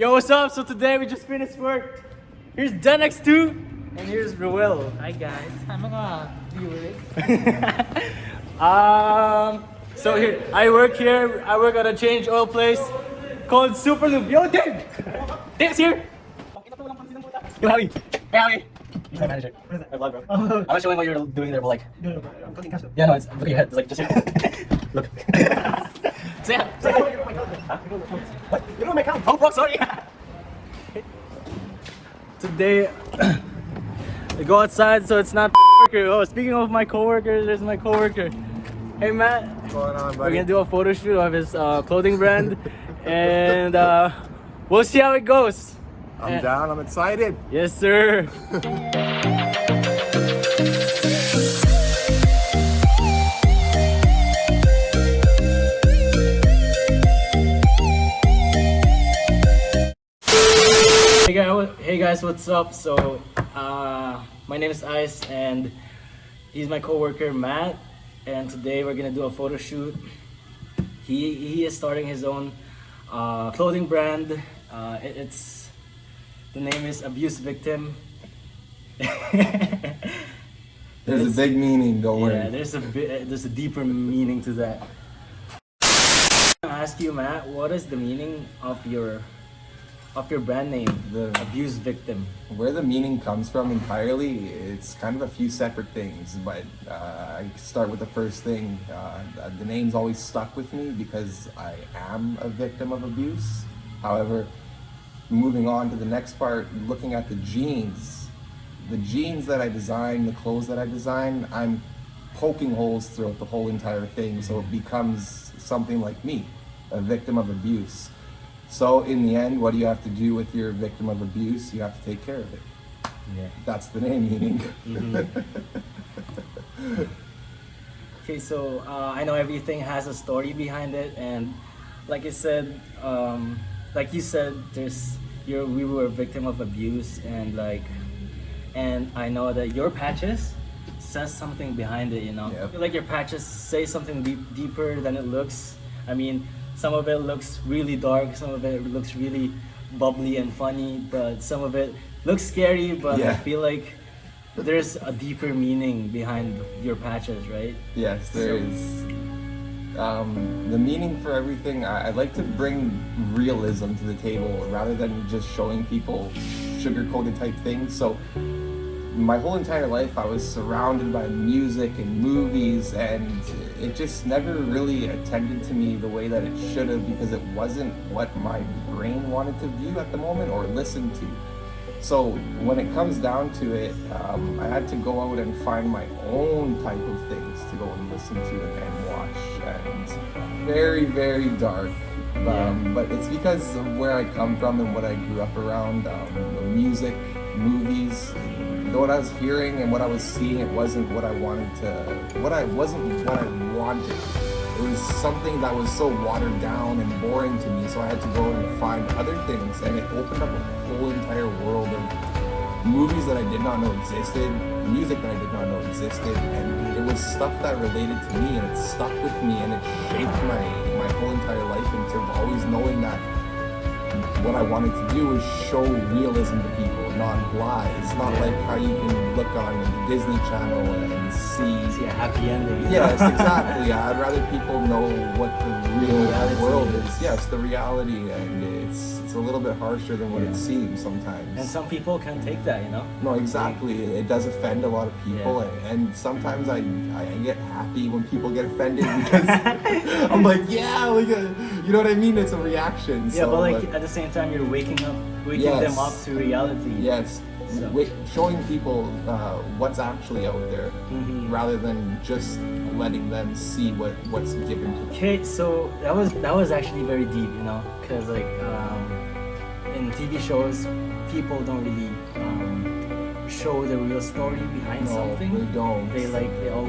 Yo, what's up? So today we just finished work. Here's Denex2 and here's Ruel. Hi guys. Hi mga viewers. So here, I work at a change oil place called Super Lube. Yo, Dave! Dave's here! Yo, Howie! Hey, Howie! He's my manager. What is that? My vlog, bro. I'm not showing what you're doing there, but like... No, I'm cooking cash. Yeah, no, it's... Look at your head. It's like, just here. Look. Say hi. Say hi. What? You know my account. Oh, bro, sorry. Today, we go outside, so it's not worker. Oh, speaking of my coworker, there's my coworker. Hey, Matt. What's going on, buddy? We're gonna do a photo shoot of his clothing brand, and we'll see how it goes. I'm down. I'm excited. Yes, sir. Hey guys, what's up? So, my name is Ice, and he's my coworker Matt. And today we're gonna do a photo shoot. He is starting his own clothing brand. The name is Abuse Victim. There's a big meaning, don't worry. Yeah, there's a deeper meaning to that. I ask you, Matt, what is the meaning of your brand name, the Abuse Victim? Where the meaning comes from entirely, it's kind of a few separate things, but I start with the first thing. The name's always stuck with me because I am a victim of abuse. However, moving on to the next part, looking at the jeans that I design, the clothes that I design, I'm poking holes throughout the whole entire thing, so it becomes something like me, a victim of abuse. So in the end, what do you have to do with your victim of abuse? You have to take care of it. Yeah. That's the name meaning. Mm-hmm. Okay, so I know everything has a story behind it, and like you said, we were a victim of abuse, and I know that your patches says something behind it. You know, Yep. I feel like your patches say something deeper than it looks. I mean, some of it looks really dark, some of it looks really bubbly and funny, but some of it looks scary, but Yeah. I feel like there's a deeper meaning behind your patches, right? Yes, there is. The meaning for everything, I like to bring realism to the table rather than just showing people sugar-coated type things. So my whole entire life I was surrounded by music and movies, and it just never really attended to me the way that it should have, because it wasn't what my brain wanted to view at the moment or listen to. So when it comes down to it, I had to go out and find my own type of things to go and listen to and watch, and very, very dark. But it's because of where I come from and what I grew up around, music, movies. What I was hearing and what I was seeing, it wasn't what I wanted. It was something that was so watered down and boring to me, so I had to go and find other things, and it opened up a whole entire world of movies that I did not know existed, music that I did not know existed, and it was stuff that related to me, and it stuck with me, and it shaped my whole entire life into always knowing that what I wanted to do was show realism to people, not lies. Not like how you can look on the Disney Channel and see a happy ending. Yes, exactly. I'd rather people know what the real world is. Yes, the reality, and it's a little bit harsher than what it seems sometimes. And some people can't take that, you know? No, exactly. It does offend a lot of people, and sometimes I get happy when people get offended because I'm like, you know what I mean? It's a reaction. Yeah, so, but at the same time, you're waking them up to reality. Yes. So. Showing people what's actually out there, rather than just letting them see what's given to them. Okay, so that was actually very deep, you know, because in TV shows, people don't really show the real story behind something. They don't.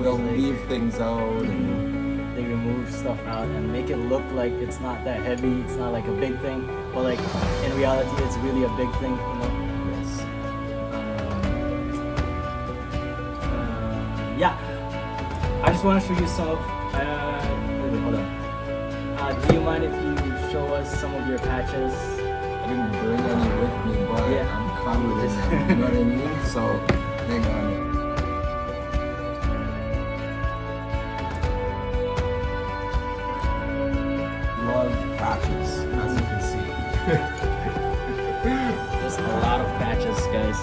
They'll leave things out and they remove stuff out and make it look like it's not that heavy. It's not like a big thing, but like in reality, it's really a big thing, you know. I just want to show you some of. Hold on. Do you mind if you show us some of your patches? I can So, hang on. Love patches, as you can see. There's a lot of patches, guys.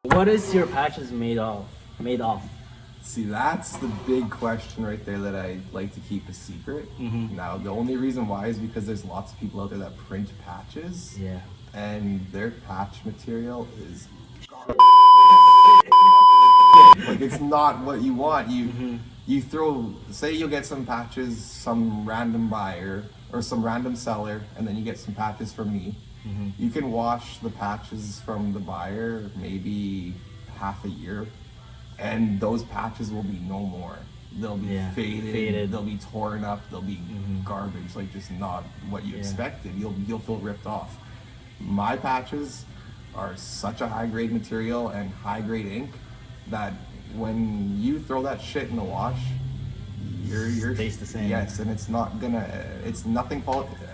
What is your patches made of? Made of? See, that's the big question right there that I like to keep a secret. Now, the only reason why is because there's lots of people out there that print patches. Yeah. And their patch material is like, it's not what you want. You throw, say you'll get some patches, some random buyer or some random seller, and then you get some patches from me. You can wash the patches from the buyer maybe half a year, and those patches will be no more. They'll be faded, they'll be torn up, they'll be garbage, like just not what you expected. You'll feel ripped off. My patches are such a high grade material and high grade ink that when you throw that shit in the wash, you're Stays the same. Yes, and it's nothing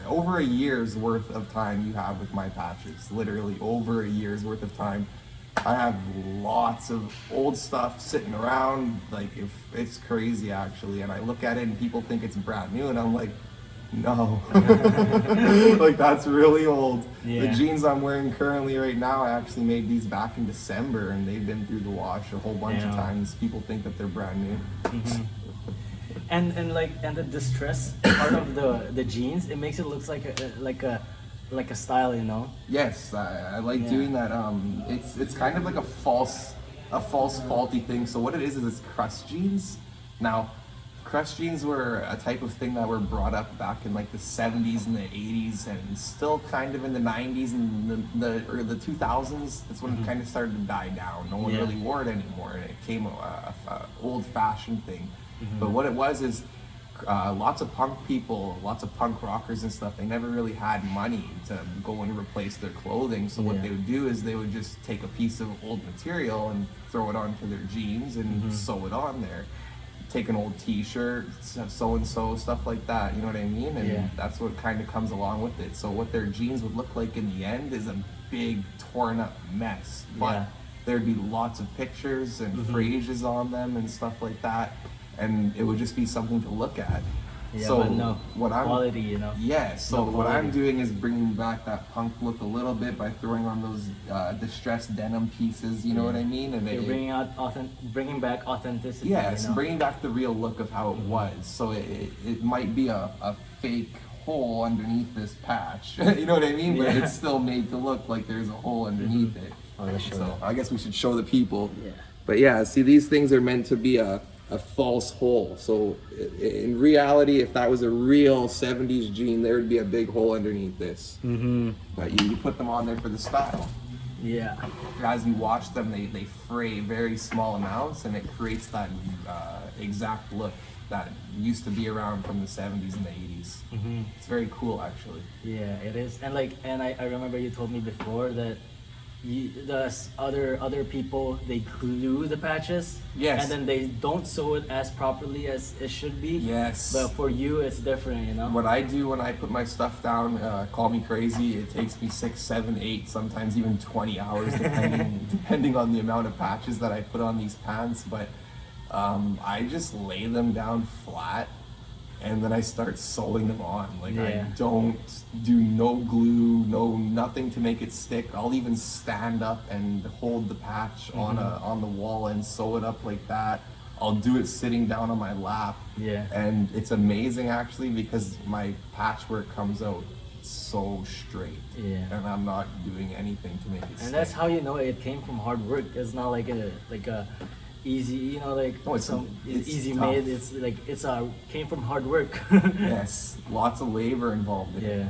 over a year's worth of time you have with my patches. Literally over a year's worth of time. I have lots of old stuff sitting around, like, if it's crazy actually, and I look at it and people think it's brand new, and I'm like, no. Like, that's really old. The jeans I'm wearing currently right now, I actually made these back in December, and they've been through the wash a whole bunch of times. People think that they're brand new. And the distress part of the jeans, it makes it look like a style, you know. Yes, I like doing that. It's kind of like a false faulty thing. So what it is it's crust jeans. Now, crust jeans were a type of thing that were brought up back in like the 70s and the 80s, and still kind of in the 90s and the 2000s. That's when it kind of started to die down. No one really wore it anymore, and it became a old-fashioned thing. But what it was is lots of punk people, lots of punk rockers and stuff, they never really had money to go and replace their clothing. So what they would do is they would just take a piece of old material and throw it onto their jeans and sew it on there. Take an old t-shirt, so-and-so, stuff like that, you know what I mean? And that's what kind of comes along with it. So what their jeans would look like in the end is a big torn up mess. But there'd be lots of pictures and phrases on them and stuff like that. And it would just be something to look at. Yeah, so but no quality, you know. Yeah, so what I'm doing is bringing back that punk look a little bit by throwing on those distressed denim pieces, you know what I mean? And you're bringing back authenticity. Yes, you know? bringing back the real look of how it was. So it might be a fake hole underneath this patch, you know what I mean? But it's still made to look like there's a hole underneath it. Oh, let's show so I guess we should show the people. Yeah. But yeah, see, these things are meant to be a false hole. So in reality, if that was a real 70s jean, there would be a big hole underneath this. But you put them on there for the style. Yeah. As you wash them, they fray very small amounts, and it creates that exact look that used to be around from the 70s and the 80s. It's very cool, actually. Yeah, it is. And I remember you told me before that the other people, they glue the patches, and then they don't sew it as properly as it should be. Yes. But for you, it's different, you know. What I do when I put my stuff down, call me crazy. It takes me 6, 7, 8, sometimes even 20 hours, depending on the amount of patches that I put on these pants. But I just lay them down flat, and then I start sewing them on. Like, I don't do no glue, nothing to make it stick. I'll even stand up and hold the patch on the wall and sew it up like that. I'll do it sitting down on my lap. Yeah. And it's amazing actually, because my patchwork comes out so straight. Yeah. And I'm not doing anything to make it stick. And that's how you know it came from hard work. It's not like easy, you know, like No, it's easy tough. made. It's like came from hard work. Yes, lots of labor involved in it. Yeah.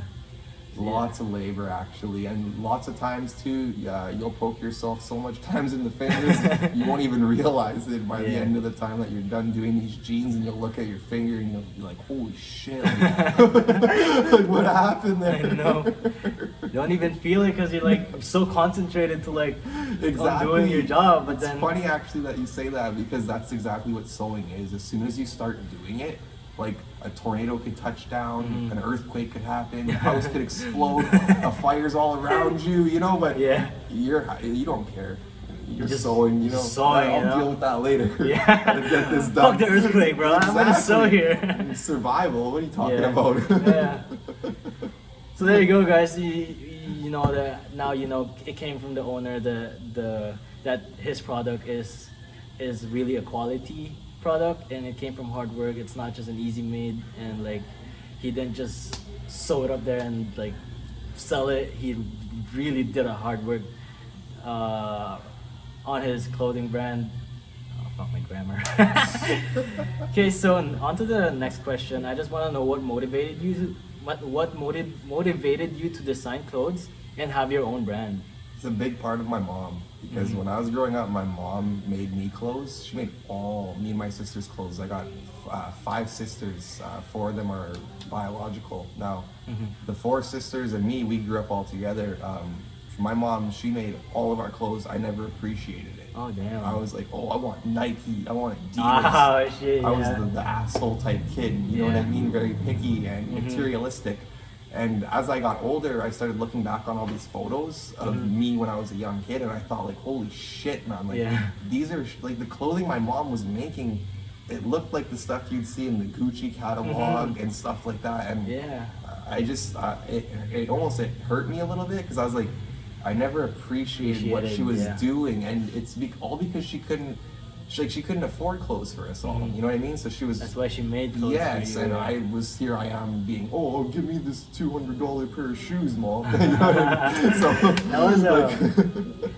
Lots of labor actually, and lots of times too, you'll poke yourself so much times in the fingers you won't even realize it by the Yeah. end of the time that you're done doing these jeans, and you'll look at your finger and you'll be like, holy shit, like what happened there? I know. You don't even feel it because you're like so concentrated to like on Exactly. doing your job, but It's then funny actually that you say that, because that's exactly what sewing is. As soon as you start doing it, like a tornado could touch down, an earthquake could happen, a house could explode, a fire's all around you, you know, but Yeah. you don't care. You're just sewing, you know. sewing, I'll you know? deal with that later. Yeah. Gotta get this done. Fuck the earthquake, bro. I'm gonna sew Exactly. here. Survival, what are you talking Yeah. about? Yeah. So there you go, guys. You know that now you know it came from the owner. That his product is really a quality product, and it came from hard work. It's not just an easy made, and like he didn't just sew it up there and like sell it. He really did a hard work on his clothing brand. Oh, fuck my grammar. Okay, so on to the next question. I just want to know what motivated you motivated you to design clothes and have your own brand. It's a big part of my mom, because when I was growing up, my mom made me clothes. She made all me and my sister's clothes. I got 5 sisters. 4 of them are biological. Now, the 4 sisters and me, we grew up all together. My mom, she made all of our clothes. I never appreciated it. Oh damn. I was like, oh, I want Nike, I want Adidas. Oh shit. I was Yeah. the asshole type kid, you know what I Yeah. mean? Very picky and materialistic. And as I got older, I started looking back on all these photos of me when I was a young kid, and I thought like, holy shit, man! Like Yeah. these are like the clothing my mom was making. It looked like the stuff you'd see in the Gucci catalog and stuff like that. And Yeah. I just it almost hurt me a little bit, because I was like, I never appreciated what she was yeah. doing, and it's all because she couldn't afford clothes for us all. You know what I mean? So she was. That's why she made clothes Yes, for you. and here I am being, oh, give me this $200 pair of shoes, mom. You know what I mean? So That was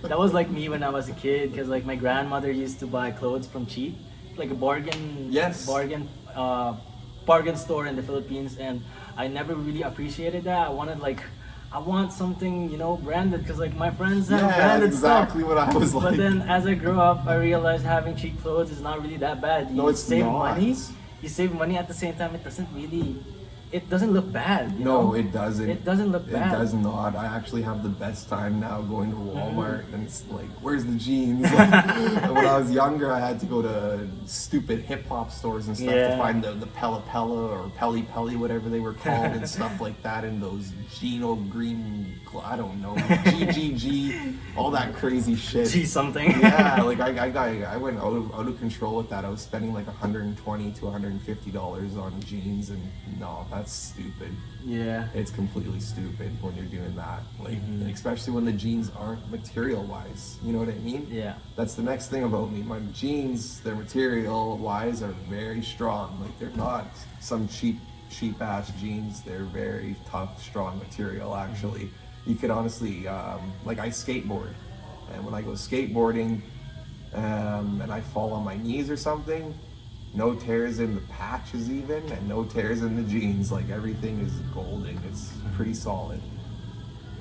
that was like me when I was a kid, because like my grandmother used to buy clothes from cheap, like a bargain bargain store in the Philippines, and I never really appreciated that. I want something, you know, branded, because like my friends have yeah, branded that's exactly stuff. what I was But like. then as I grew up, I realized having cheap clothes is not really that bad. You No, it's save not. money. You save money at the same time. It doesn't look bad. You No, know? it doesn't. It doesn't look bad. It does not. I actually have the best time now going to Walmart, and it's like, where's the jeans? And when I was younger, I had to go to stupid hip hop stores and stuff to Yeah. find the Pella Pella or Pelly Pelly, whatever they were called, and stuff like that, and those Gino Green, I don't know, GGG, all that crazy shit. See something. Yeah, like I went out of control with that. I was spending like $120 to $150 on jeans, and no, that's stupid. Yeah. It's completely stupid when you're doing that. Like, especially when the jeans aren't material wise. You know what I mean? Yeah. That's the next thing about me. My jeans, their material wise, are very strong. Like, they're not some cheap ass jeans. They're very tough, strong material. Actually, you could honestly, like, I skateboard, and when I go skateboarding, and I fall on my knees or something, no tears in the patches even, and no tears in the jeans. Like, everything is golden. It's pretty solid.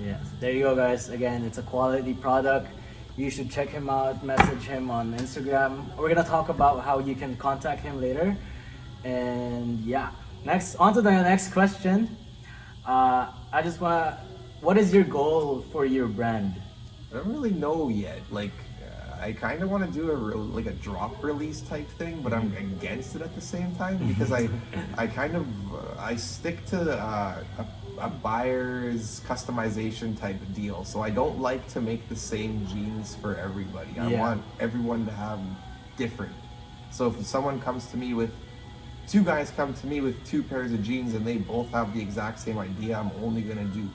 Yes. There you go, guys. Again, it's a quality product. You should check him out. Message him on Instagram. We're gonna talk about how you can contact him later. And yeah. On to the next question. What is your goal for your brand? I don't really know yet. Like, I kind of want to do a drop release type thing, but I'm against it at the same time, because I stick to a buyer's customization type of deal. So I don't like to make the same jeans for everybody. I want everyone to have different. So if someone comes to me with 2 guys come to me with 2 pairs of jeans and they both have the exact same idea, I'm only gonna do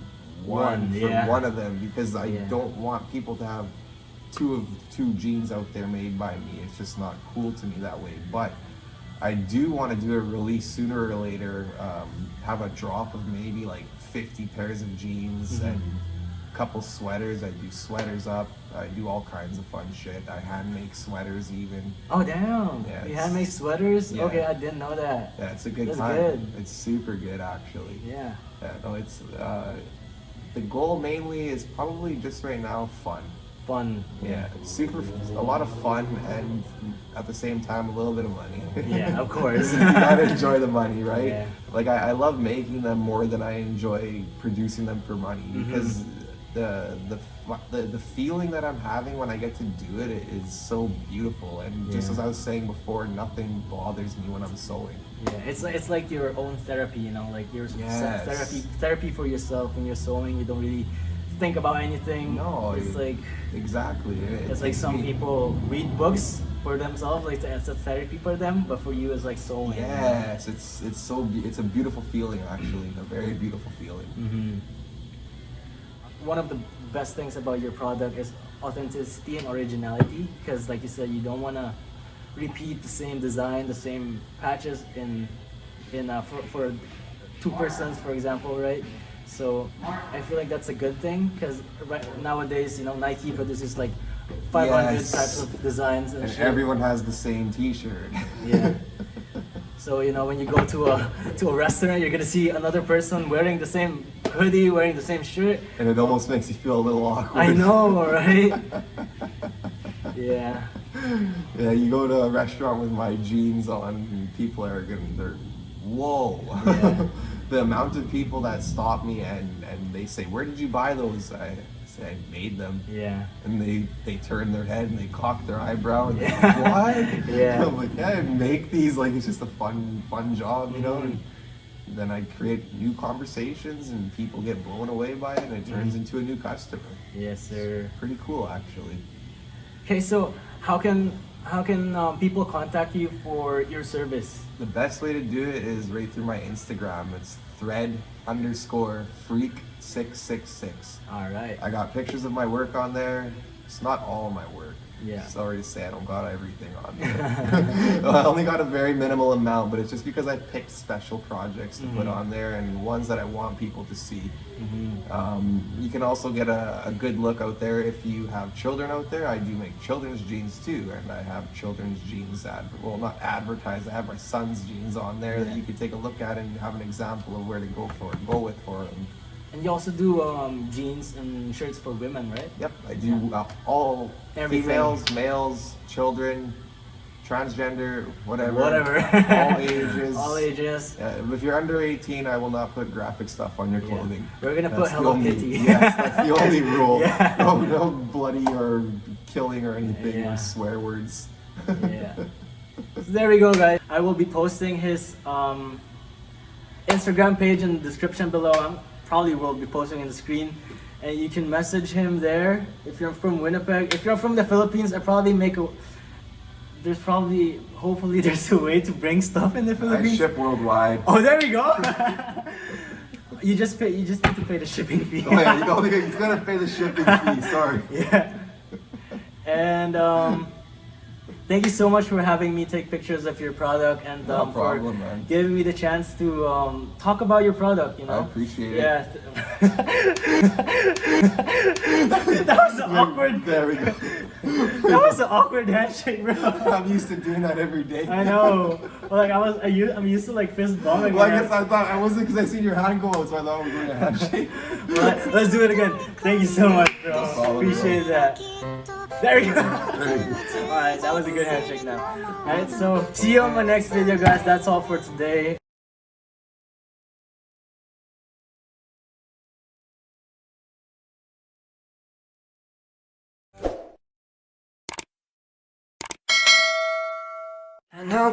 one for one of them, because I don't want people to have two jeans out there made by me. It's just not cool to me that way. But I do want to do a release sooner or later, have a drop of maybe like 50 pairs of jeans, and couple sweaters. I do sweaters up. I do all kinds of fun shit. I hand make sweaters even. Oh damn! Yeah, You handmade sweaters? yeah. Okay, I didn't know that. Yeah, it's a good That's time. good. It's super good actually. Yeah. Yeah, no, it's the goal mainly is probably just right now fun. Fun. Yeah, a lot of fun and at the same time a little bit of money. Yeah, of course. You gotta enjoy the money, right? Yeah. Like I love making them more than I enjoy producing them for money because the feeling that I'm having when I get to do it is so beautiful. And just as I was saying before, nothing bothers me when I'm sewing. Yeah, it's like your own therapy, you know, like your Yes. therapy for yourself. When you're sewing, you don't really think about anything. No, it's like exactly. it's like some people read books for themselves, like it's a therapy for them, but for you it's like sewing. Yes, it's a beautiful feeling actually, a very beautiful feeling. One of the best things about your product is authenticity and originality, because like you said, you don't want to repeat the same design, the same patches for two persons, for example, right? So I feel like that's a good thing, because nowadays, you know, Nike produces like 500 Yes. types of designs and And shit. everyone has the same T-shirt. Yeah. So you know, when you go to a restaurant, you're gonna see another person wearing the same hoodie, wearing the same shirt. And it almost makes you feel a little awkward. I know, right? Yeah. Yeah, you go to a restaurant with my jeans on, and people they're, whoa. Yeah. The amount of people that stop me and they say, where did you buy those? I say, I made them. Yeah. And they turn their head and they cock their eyebrow and Yeah. they're like, what? Yeah. I'm like, yeah, I make these, like it's just a fun job, you know? And then I create new conversations and people get blown away by it and it turns into a new customer. Yes, sir. Pretty cool actually. Okay, so how can people contact you for your service? The best way to do it is right through my Instagram. It's thread_freak666. All right. I got pictures of my work on there. It's not all of my work. Yeah. Sorry to say, I don't got everything on there. I only got a very minimal amount, but it's just because I picked special projects to put on there and ones that I want people to see. You can also get a good look out there if you have children out there. I do make children's jeans too, and I have children's jeans not advertised. I have my son's jeans on there that you can take a look at and have an example of where to go with for them. And you also do jeans and shirts for women, right? Yep, I do all Everything. females, males, children, transgender, whatever. All ages. All ages. If you're under 18, I will not put graphic stuff on your clothing. We're gonna put That's the Hello only- Kitty. Yes, that's the only rule. Yeah. No bloody or killing or anything Yeah. or swear words. Yeah. So there we go, guys. I will be posting his Instagram page in the description below. I probably will be posting in the screen, and you can message him there if you're from Winnipeg. If you're from the Philippines, hopefully there's a way to bring stuff in the I Philippines. ship worldwide. Oh, there we go. You just need to pay the shipping fee. Oh yeah, he's gonna pay the shipping fee. Sorry. Yeah. And thank you so much for having me take pictures of your product and No for problem, man. giving me the chance to talk about your product. You know. I appreciate it. Yeah. That was awkward. There we go. That was an awkward handshake, bro. I'm used to doing that every day. I know. Well, like I'm used to like fist bumping. Well, I guess I thought I wasn't because I seen your hand go out, so I thought we were doing a handshake. Let's do it again. Thank you so much, bro. No problem, Appreciate that. There we go. There you go. Alright, that was a good handshake now. Alright, so see you on my next video, guys. That's all for today. And now